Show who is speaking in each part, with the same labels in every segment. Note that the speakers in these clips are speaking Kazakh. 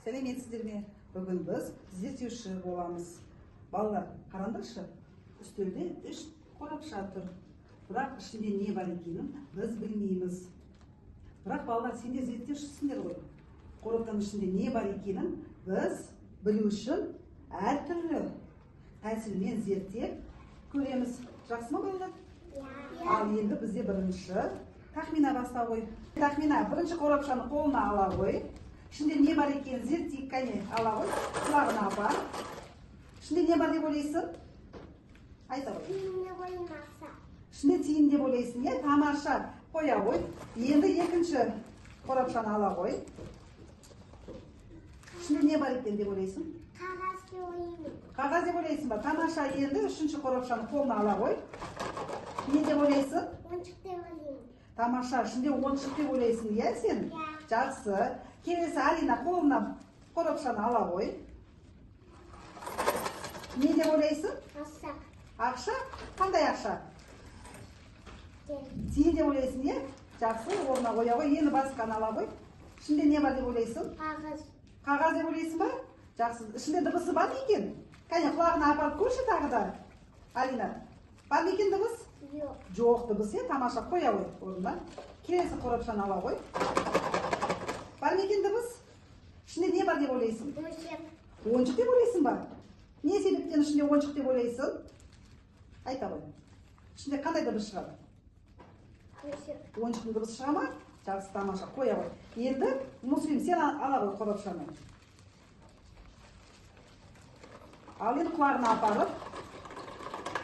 Speaker 1: Сәлеметсіздер ме? Бүгін біз зерттеуші боламыз. Балалар, қараңдаршы, үстелде 3 қорапша тұр. Бірақ ішінде не бар екенін біз білмейміз. Бірақ балалар, сендер зерттеушісіңдер ғой. Қораптың ішінде не бар екенін біз білу үшін әртүрлі тәсілмен зерттеп көреміз. Жақсы ма балалар? Ал енді бізде бірінші тахмина бастау ғой. Тахмина, бірінші қорапшаны қолына ала ғой. Ішінде не бар екенін зерттейік, кәне ала ғой. Құлағына апар. Ішінде не бар деп ойлайсың? Айта ғой. Ішінде тиын деп ойлайсың, е? Тамаша. Қоя ғой. Енді екінші қорапшаны ала ғой. Ішінде не бар екен деп ойлайсың?
Speaker 2: Қағаз деп ойлаймын.
Speaker 1: Қағаз деп ойлайсың ба? Тамаша, енді үшінші қорапшаны қолына ала ғой. Не деп ойлайсың?
Speaker 2: Ойыншық деп ойлаймын.
Speaker 1: Тамаша, ішінде ойыншық деп ойлайсың, иә сен? Жақсы. Келесі Алина қолына қорапшаны ала ғой. Не деп ойлайсың?
Speaker 2: Ақша.
Speaker 1: Ақша? Қандай ақша? Тиын деп ойлайсың, е? Жақсы, орнына қоя ғой. Енді басқаны ала ғой. Ішінде не бар деп ойлайсың?
Speaker 2: Қағаз.
Speaker 1: Қағаз деп ойлайсың ба? Жақсы. Ішінде дыбысы бар ма екен? Кәне құлағына апарып көрші тағы да. Алина, бар ма екен дыбыс?
Speaker 2: Жоқ.
Speaker 1: Жоқ дыбыс, е? Тамаша, қоя ғой орнына. Келесі қорапшаны ала ғой. Бар ма екен дыбыс? Ішінде не бар деп ойлайсың?
Speaker 2: Ойыншық.
Speaker 1: Ойыншық деп ойлайсың ба? Не себептен ішінде ойыншық деп ойлайсың? Айта ғой. Ішінде қандай дыбыс шығады?
Speaker 2: Ойыншық.
Speaker 1: Ойыншықтың дыбысы шыға ма? Жақсы, тамаша, қоя ғой. Енді Муслим, сен ала ғой қорапшаны. Ал енді құлағына апарып.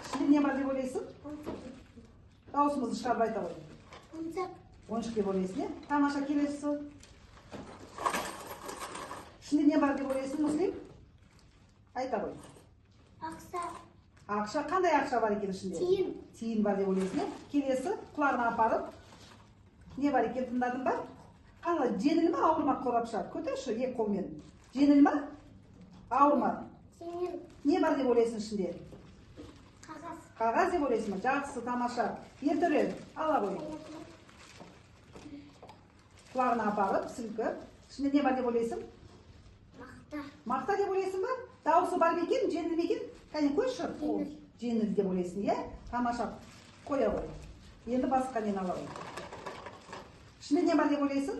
Speaker 1: Ішінде не бар деп ойлайсың? Дауысымызды шығарып айта ғой.
Speaker 2: Ойыншық.
Speaker 1: Ойыншық деп ойлайсың, е? Тамаша, келесі. Ішінде не бар деп ойлайсың, Муслим? Айта ғой.
Speaker 2: Ақша.
Speaker 1: Ақша, қандай ақша бар екен ішінде?
Speaker 2: Тиын.
Speaker 1: Тиын бар деп ойлайсың, е? Келесі, құлағына апарып. Не бар екен, тыңдадың ба? Қаңла, жеңіл ма, ауыр ма қорапша? Көтерші, екі қолмен. Жеңіл ма? Ауыр ма?
Speaker 2: Жеңіл.
Speaker 1: Не бар деп ойлайсың ішінде?
Speaker 2: Қағаз.
Speaker 1: Қағаз деп ойлайсың ба? Жақсы, тамаша. Ертөре, ала ғой. Құлағына апарып, сілкіп. Ішінде не бар деп ойлайсың?
Speaker 2: Мақта.
Speaker 1: Мақта деп ойлайсың ба? Дауысы бар ма екен, жеңіл ме екен? Кәне көрші.
Speaker 2: Жеңіл.
Speaker 1: Жеңіл деп ойлайсың, е? Тамаша, қоя ғой. Енді басқа нені ала ғой. Ішінде не бар деп ойлайсың?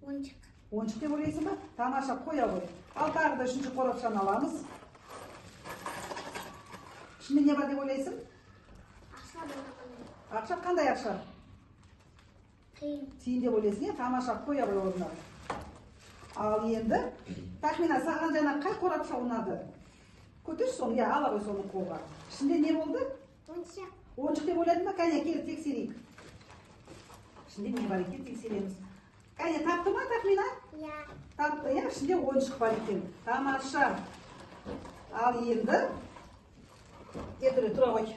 Speaker 2: Ойыншық.
Speaker 1: Ойыншық деп ойлайсың ба? Тамаша, қоя ғой. Ал тағы да үшінші қорапшаны аламыз. Ішінде не бар деп ойлайсың?
Speaker 2: Ақша деп ойлаймын.
Speaker 1: Ақша, қандай ақша?
Speaker 2: Тиын.
Speaker 1: Тиын деп ойлайсың, е? Тамаша, қоя ғой орнына. Ал енді, Тахмина, саған жаңа қай қорапша ұнады? Көтерші соны, я, ала ғой соны қолға. Ішінде не болды?
Speaker 2: Ойыншық.
Speaker 1: Ойыншық деп ойладың ба? Кәне, кел, тексерейік. Ішінде не бар екен, тексереміз. Кәне, тапты ма, Тахмина?
Speaker 2: Я.
Speaker 1: Тапты, я, ішінде ойыншық бар екен. Тамаша. Ал енді, ертөре, тұра ғой.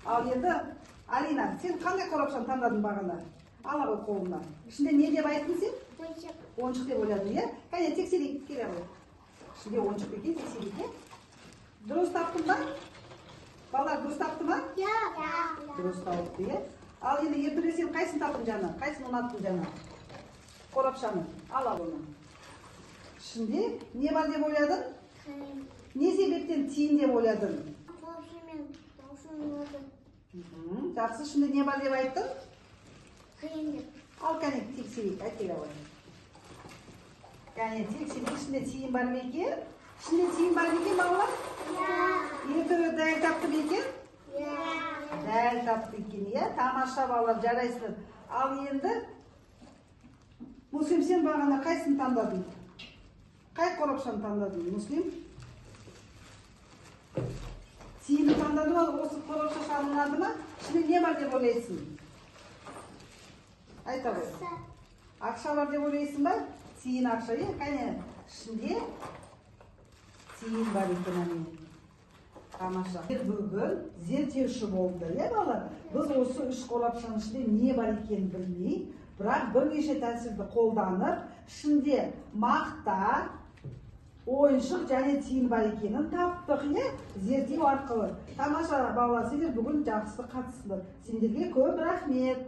Speaker 1: Ал енді, Алина, сен қандай қорапшаны таңдадың бағана? Ала ғой қолына. Ішінде не деп айттың сен?
Speaker 2: Ойыншық.
Speaker 1: Ойыншық деп ойладың, е? Кәне, тексерейік, келе ғой. Ішінде ойыншық екен, тексерейік, е? Дұрыс таптың ба? Балалар, дұрыс тапты ма?
Speaker 2: Я.
Speaker 1: Дұрыс тапты, е? Ал енді ертөре, сен қайсын таптың жаңа? Қайсын ұнаттың жаңа? Қорапшаны. Ала оны. Ішінде не бар деп ойладың?
Speaker 2: Қайын.
Speaker 1: Не себептен тиын деп ойладың?
Speaker 2: Қорапшамен даусым болды.
Speaker 1: Жақсы, ішінде не бар деп айттың?
Speaker 2: Қиын деп.
Speaker 1: Ал кәне тексерейік, әкеле ғой. Кәне тексерейік, ішінде тиын бар ма екен? Ішінде тиын бар ма екен, балалар? Ертөре дәл тапты ма екен? Дәл тапты екен, е? Тамаша, балалар, жарайсыздар. Ал енді, Муслим, сен бағана қайсын таңдадың? Қай қорапшаны таңдадың, Муслим? Тиынды таңдады ма, осы қорапша саған ұнады ма? Ішінде не бар деп ойлайсың? Айта ғой. Ақша бар деп ойлайсың ба? Тиын ақша, е? Кәне, ішінде тиын бар екен, әне. Тамаша. Бүгін зерттеуші болды, е, балалар? Біз осы 3 қорапшаның ішінде не бар екенін білмей, бірақ бірнеше тәсілді қолданып, ішінде мақта, ойыншық және тиын бар екенін таптық, е? Зерттеу арқылы. Тамаша, балалар, сендер бүгін жақсы қатыстыңдар. Сендерге көп рахмет.